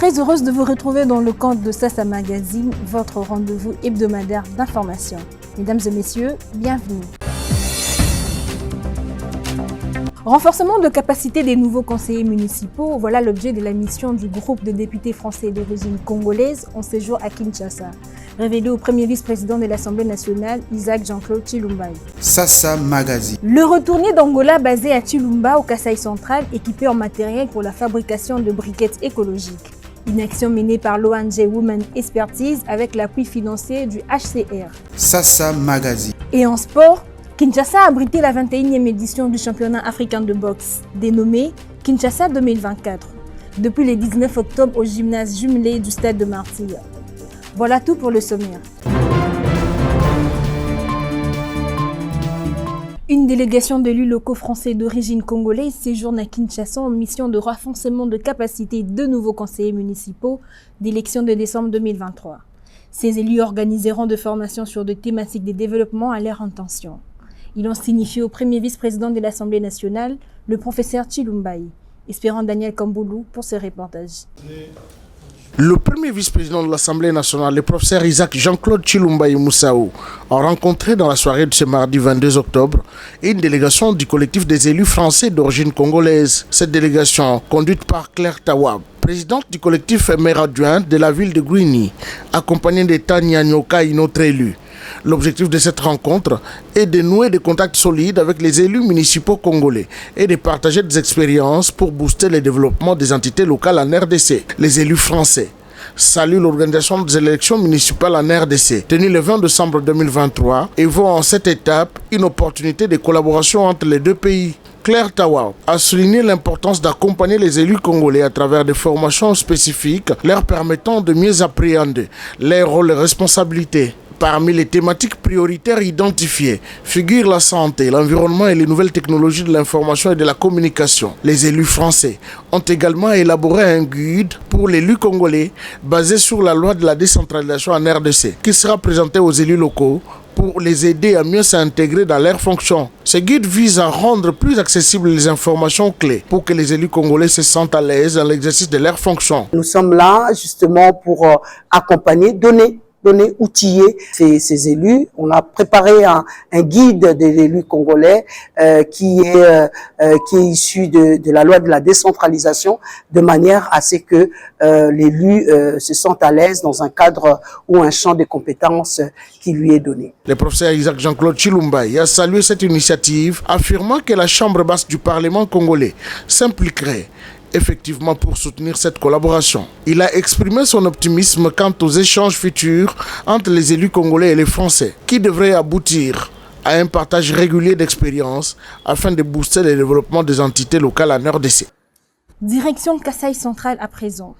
Très heureuse de vous retrouver dans le compte de Sassa Magazine, votre rendez-vous hebdomadaire d'information. Mesdames et messieurs, bienvenue. Renforcement de capacité des nouveaux conseillers municipaux, voilà l'objet de la mission du groupe de députés français d'origine congolaise en séjour à Kinshasa, révélé au premier vice-président de l'Assemblée nationale, Isaac Jean-Claude Chilumba. Sassa Magazine. Le retourné d'Angola basé à Chilumba, au Kasaï central, équipé en matériel pour la fabrication de briquettes écologiques. Une action menée par l'ONG Women Expertise avec l'appui financier du HCR. Sassa Magazine. Et en sport, Kinshasa a abrité la 21e édition du championnat africain de boxe, dénommé Kinshasa 2024, depuis le 19 octobre au gymnase jumelé du stade de Martyrs. Voilà tout pour le sommaire. Une délégation d'élus locaux français d'origine congolaise séjourne à Kinshasa en mission de renforcement de capacité de nouveaux conseillers municipaux d'élection de décembre 2023. Ces élus organiseront des formations sur des thématiques de développement à leur intention. Ils ont signifié au premier vice-président de l'Assemblée nationale, le professeur Chilumba, espérant Daniel Kamboulou pour ce reportage. Le premier vice-président de l'Assemblée nationale, le professeur Isaac Jean-Claude Chilumba Moussaou, a rencontré dans la soirée de ce mardi 22 octobre une délégation du collectif des élus français d'origine congolaise. Cette délégation, conduite par Claire Tawab, présidente du collectif maire adjointe de la ville de Guini, accompagnée de Tania Nyoka, une autre élue. L'objectif de cette rencontre est de nouer des contacts solides avec les élus municipaux congolais et de partager des expériences pour booster le développement des entités locales en RDC. Les élus français saluent l'organisation des élections municipales en RDC, tenues le 20 décembre 2023, et voient en cette étape une opportunité de collaboration entre les deux pays. Claire Tawa a souligné l'importance d'accompagner les élus congolais à travers des formations spécifiques leur permettant de mieux appréhender leurs rôles et responsabilités. Parmi les thématiques prioritaires identifiées figurent la santé, l'environnement et les nouvelles technologies de l'information et de la communication. Les élus français ont également élaboré un guide pour l'élu congolais basé sur la loi de la décentralisation en RDC qui sera présenté aux élus locaux pour les aider à mieux s'intégrer dans leurs fonctions. Ce guide vise à rendre plus accessibles les informations clés pour que les élus congolais se sentent à l'aise dans l'exercice de leurs fonctions. Nous sommes là justement pour accompagner, donner, outiller ces élus. On a préparé un guide de l'élu congolais qui est issu de la loi de la décentralisation, de manière à ce que l'élu se sente à l'aise dans un cadre ou un champ de compétences qui lui est donné. Le professeur Isaac Jean-Claude Chilumba a salué cette initiative, affirmant que la Chambre basse du Parlement congolais s'impliquerait effectivement pour soutenir cette collaboration. Il a exprimé son optimisme quant aux échanges futurs entre les élus congolais et les Français, qui devraient aboutir à un partage régulier d'expériences afin de booster le développement des entités locales en RDC. Direction Kasaï central à présent.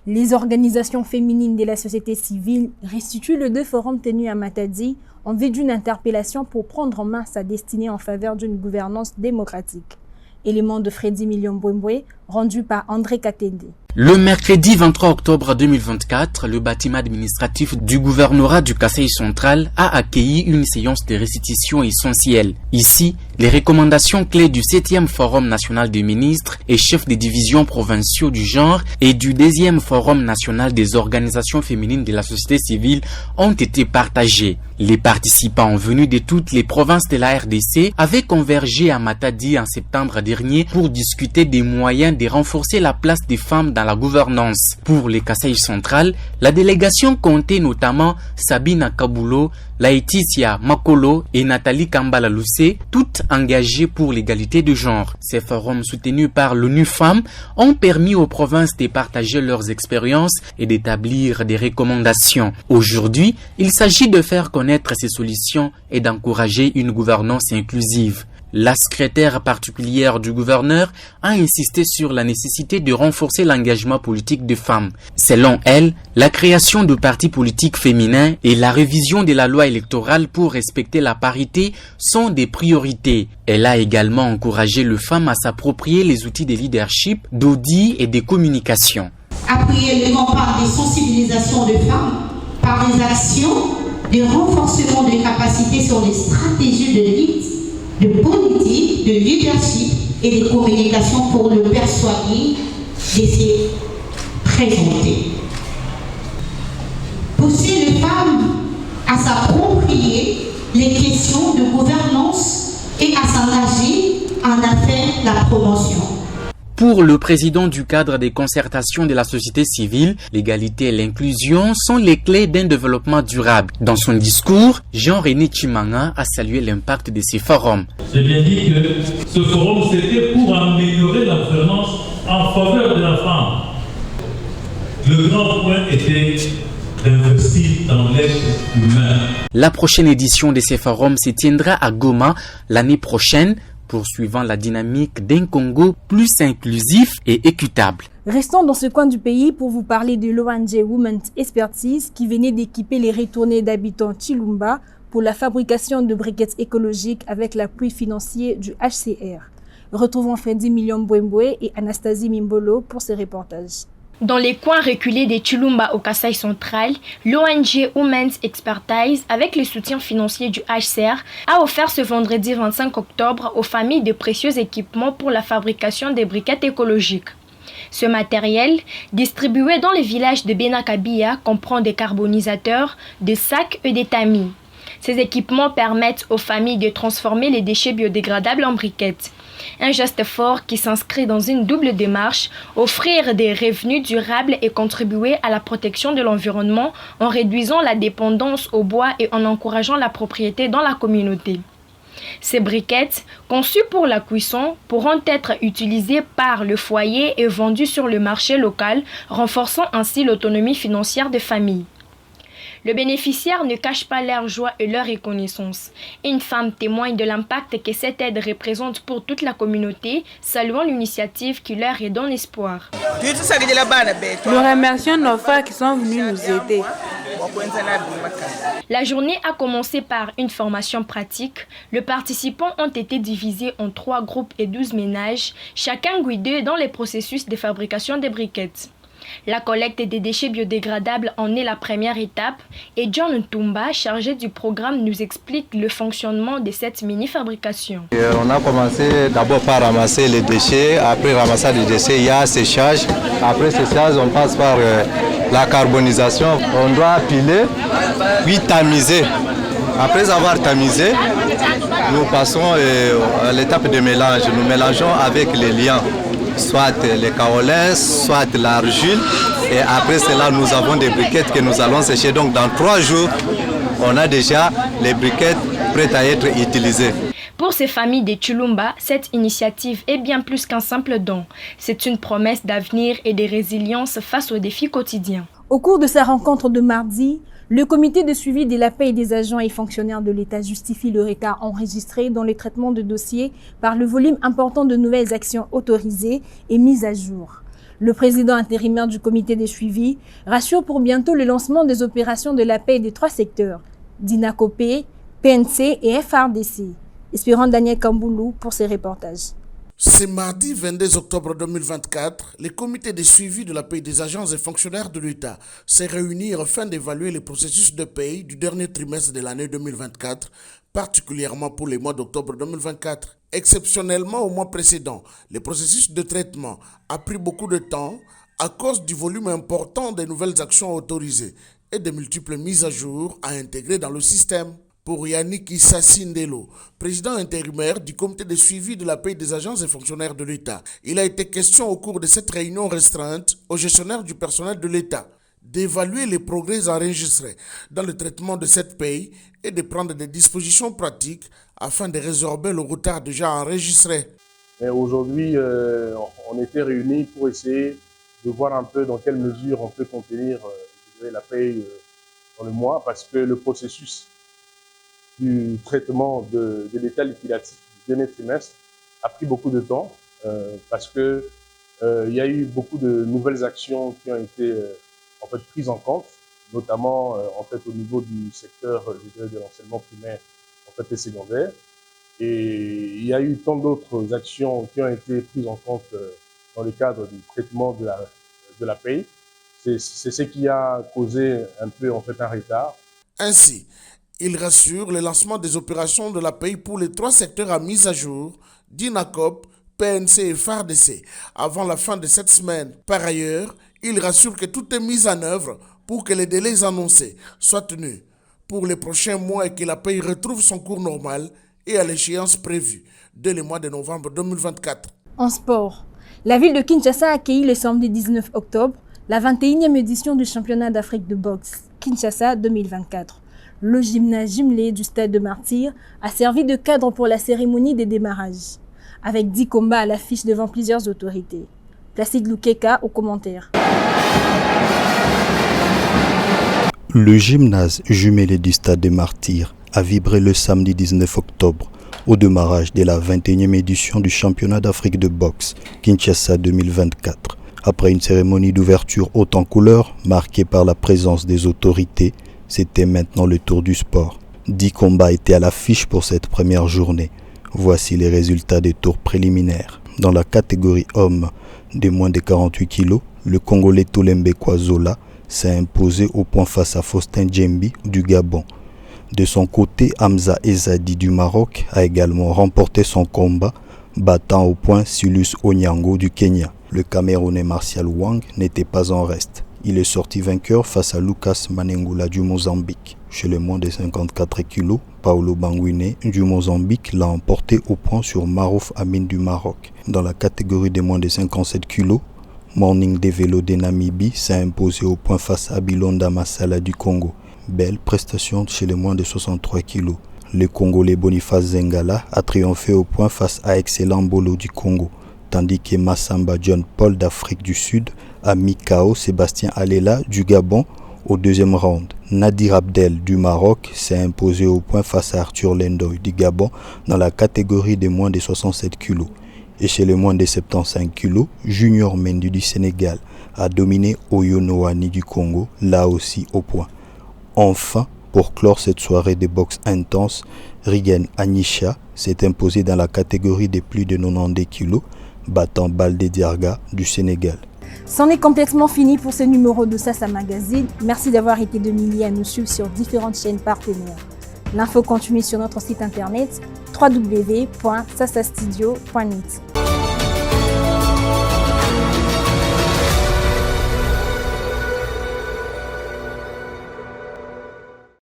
Les organisations féminines de la société civile restituent le 2 forums tenus à Matadi en vue d'une interpellation pour prendre en main sa destinée en faveur d'une gouvernance démocratique. Élément de Freddy Million Bouemboué, rendu par André Katende. Le mercredi 23 octobre 2024, le bâtiment administratif du gouvernorat du Kasaï central a accueilli une séance de restitution essentielle. Ici, les recommandations clés du 7e Forum national des ministres et chefs des divisions provinciaux du genre et du 2e Forum national des organisations féminines de la société civile ont été partagées. Les participants venus de toutes les provinces de la RDC avaient convergé à Matadi en septembre dernier pour discuter des moyens de renforcer la place des femmes dans la gouvernance. Pour les Kasaï central, la délégation comptait notamment Sabina Kabulo, Laetitia Makolo et Nathalie Kambala Loussé, toutes engagées pour l'égalité de genre. Ces forums soutenus par l'ONU Femmes ont permis aux provinces de partager leurs expériences et d'établir des recommandations. Aujourd'hui, il s'agit de faire connaître ces solutions et d'encourager une gouvernance inclusive. La secrétaire particulière du gouverneur a insisté sur la nécessité de renforcer l'engagement politique des femmes. Selon elle, la création de partis politiques féminins et la révision de la loi électorale pour respecter la parité sont des priorités. Elle a également encouragé les femmes à s'approprier les outils de leadership, d'audit et de communication. Appuyer les campagnes de sensibilisation des femmes par des actions de renforcement des capacités sur les stratégies de lutte, de politique, de leadership et de communication pour le persuader de ses présentée. Pousser les femmes à s'approprier les questions de gouvernance et à s'engager en faire la promotion. Pour le président du cadre des concertations de la société civile, l'égalité et l'inclusion sont les clés d'un développement durable. Dans son discours, Jean-René Chimanga a salué l'impact de ces forums. J'ai bien dit que ce forum, c'était pour améliorer la gouvernance en faveur de la femme. Le grand point était d'investir dans l'être humain. La prochaine édition de ces forums se tiendra à Goma l'année prochaine, poursuivant la dynamique d'un Congo plus inclusif et équitable. Restons dans ce coin du pays pour vous parler de l'ONG Women's Expertise qui venait d'équiper les retournés d'habitants Chilumba pour la fabrication de briquettes écologiques avec l'appui financier du HCR. Retrouvons Freddy Million Mbwembwe et Anastasie Mimbolo pour ces reportages. Dans les coins reculés des Chilumba au Kasaï central, l'ONG Women's Expertise, avec le soutien financier du HCR, a offert ce vendredi 25 octobre aux familles de précieux équipements pour la fabrication des briquettes écologiques. Ce matériel, distribué dans les villages de Benakabia, comprend des carbonisateurs, des sacs et des tamis. Ces équipements permettent aux familles de transformer les déchets biodégradables en briquettes. Un geste fort qui s'inscrit dans une double démarche, offrir des revenus durables et contribuer à la protection de l'environnement en réduisant la dépendance au bois et en encourageant la propriété dans la communauté. Ces briquettes, conçues pour la cuisson, pourront être utilisées par le foyer et vendues sur le marché local, renforçant ainsi l'autonomie financière des familles. Le bénéficiaire ne cache pas leur joie et leur reconnaissance. Une femme témoigne de l'impact que cette aide représente pour toute la communauté, saluant l'initiative qui leur redonne espoir. Nous remercions nos frères qui sont venus nous aider. La journée a commencé par une formation pratique. Les participants ont été divisés en 3 groupes et 12 ménages, chacun guidé dans les processus de fabrication des briquettes. La collecte des déchets biodégradables en est la première étape et John Ntumba, chargé du programme, nous explique le fonctionnement de cette mini-fabrication. On a commencé d'abord par ramasser les déchets, après ramassage des déchets, il y a séchage. Après séchage, on passe par la carbonisation. On doit piler, puis tamiser. Après avoir tamisé, nous passons à l'étape de mélange. Nous mélangeons avec les liants, soit les kaolins, soit l'argile. Et après cela, nous avons des briquettes que nous allons sécher. Donc dans 3 jours, on a déjà les briquettes prêtes à être utilisées. Pour ces familles des Chilumba, cette initiative est bien plus qu'un simple don. C'est une promesse d'avenir et de résilience face aux défis quotidiens. Au cours de sa rencontre de mardi, le comité de suivi de la paie des agents et fonctionnaires de l'État justifie le retard enregistré dans les traitements de dossiers par le volume important de nouvelles actions autorisées et mises à jour. Le président intérimaire du comité de suivi rassure pour bientôt le lancement des opérations de la paie des 3 secteurs, DINACOP, PNC et FRDC. Espérons Daniel Kamboulou pour ces reportages. Ce mardi 22 octobre 2024, le comité de suivi de la paie des agents et fonctionnaires de l'État s'est réuni afin d'évaluer les processus de paie du dernier trimestre de l'année 2024, particulièrement pour les mois d'octobre 2024. Exceptionnellement au mois précédent, le processus de traitement a pris beaucoup de temps à cause du volume important des nouvelles actions autorisées et de multiples mises à jour à intégrer dans le système. Pour Yannick Issa Sindelo, président intérimaire du comité de suivi de la paie des agents et fonctionnaires de l'État, il a été question au cours de cette réunion restreinte aux gestionnaires du personnel de l'État d'évaluer les progrès enregistrés dans le traitement de cette paie et de prendre des dispositions pratiques afin de résorber le retard déjà enregistré. Aujourd'hui, on était réunis pour essayer de voir un peu dans quelle mesure on peut contenir la paie dans le mois, parce que le processus du traitement de l'état liquidatif du dernier trimestre a pris beaucoup de temps parce que il y a eu beaucoup de nouvelles actions qui ont été en fait prises en compte, notamment en fait au niveau du secteur de l'enseignement primaire en fait et secondaire. Et il y a eu tant d'autres actions qui ont été prises en compte dans le cadre du traitement de la paie. C'est ce qui a causé un peu en fait un retard. Ainsi, il rassure le lancement des opérations de la paie pour les 3 secteurs à mise à jour, DINACOP, PNC et FARDC, avant la fin de cette semaine. Par ailleurs, Il rassure que tout est mis en œuvre pour que les délais annoncés soient tenus pour les prochains mois et que la paix retrouve son cours normal et à l'échéance prévue dès le mois de novembre 2024. En sport, la ville de Kinshasa a accueilli le samedi 19 octobre la 21e édition du championnat d'Afrique de boxe Kinshasa 2024. Le gymnase jumelé du stade de Martyrs a servi de cadre pour la cérémonie des démarrages, avec 10 combats à l'affiche devant plusieurs autorités. Placide Loukeka aux commentaires. Le gymnase jumelé du stade des Martyrs a vibré le samedi 19 octobre au démarrage de la 21e édition du championnat d'Afrique de boxe Kinshasa 2024. Après une cérémonie d'ouverture haute en couleurs marquée par la présence des autorités, c'était maintenant le tour du sport. 10 combats étaient à l'affiche pour cette première journée. Voici les résultats des tours préliminaires. Dans la catégorie hommes de moins de 48 kg, le Congolais Tolembe Kwazola s'est imposé au point face à Faustin Djembi du Gabon. De son côté, Hamza Ezadi du Maroc a également remporté son combat, battant au point Silus Onyango du Kenya. Le Camerounais Martial Wang n'était pas en reste. Il est sorti vainqueur face à Lucas Manengula du Mozambique. Chez les moins de 54 kg, Paulo Banguine du Mozambique l'a emporté au point sur Marouf Amin du Maroc. Dans la catégorie des moins de 57 kg, Morning des vélos de Namibie s'est imposé au point face à Bilonda Masala du Congo. Belle prestation chez les moins de 63 kg. Le Congolais Boniface Zengala a triomphé au point face à Excellent Bolo du Congo, tandis que Massamba John Paul d'Afrique du Sud a mis KO Sébastien Alela du Gabon au deuxième round. Nadir Abdel du Maroc s'est imposé au point face à Arthur Lendoy du Gabon dans la catégorie des moins de 67 kg. Et chez les moins de 75 kg, Junior Mendy du Sénégal a dominé Oyo Noani du Congo, là aussi au point. Enfin, pour clore cette soirée de boxe intense, Rigen Anisha s'est imposé dans la catégorie des plus de 90 kg, battant Baldé Diarga du Sénégal. C'en est complètement fini pour ce numéro de Sassa Magazine. Merci d'avoir été de milliers à nous suivre sur différentes chaînes partenaires. L'info continue sur notre site internet www.sassastudio.net.